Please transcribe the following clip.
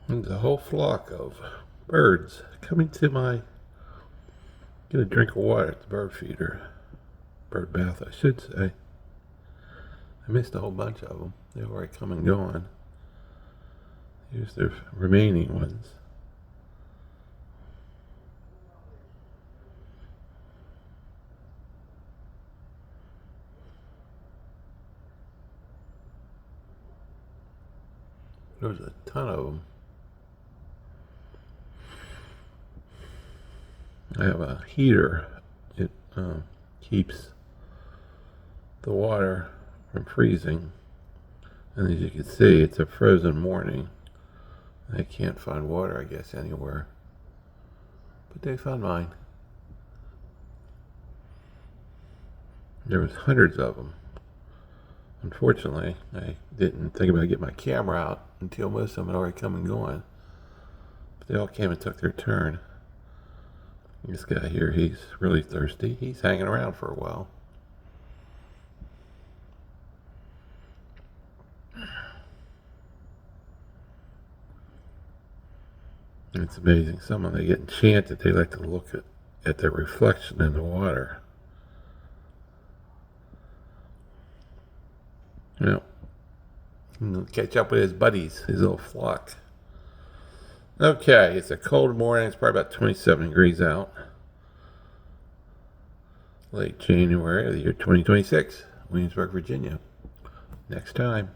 There's a whole flock of birds coming to my get a drink of water at the bird feeder. Bird bath, I should say. I missed a whole bunch of them. They've already come and gone. Here's the remaining ones. There's a ton of them. I have a heater. It keeps the water from freezing. And as you can see, it's a frozen morning. They can't find water, I guess, anywhere. But they found mine. There was hundreds of them. Unfortunately, I didn't think about getting my camera out until most of them had already come and gone. But they all came and took their turn. This guy here, he's really thirsty. He's hanging around for a while. It's amazing. Some of them, they get enchanted. They like to look at their reflection in the water. Yeah. He'll catch up with his buddies, his little flock. Okay, it's a cold morning. It's probably about 27 degrees out. Late January of the year 2026, Williamsburg, Virginia. Next time.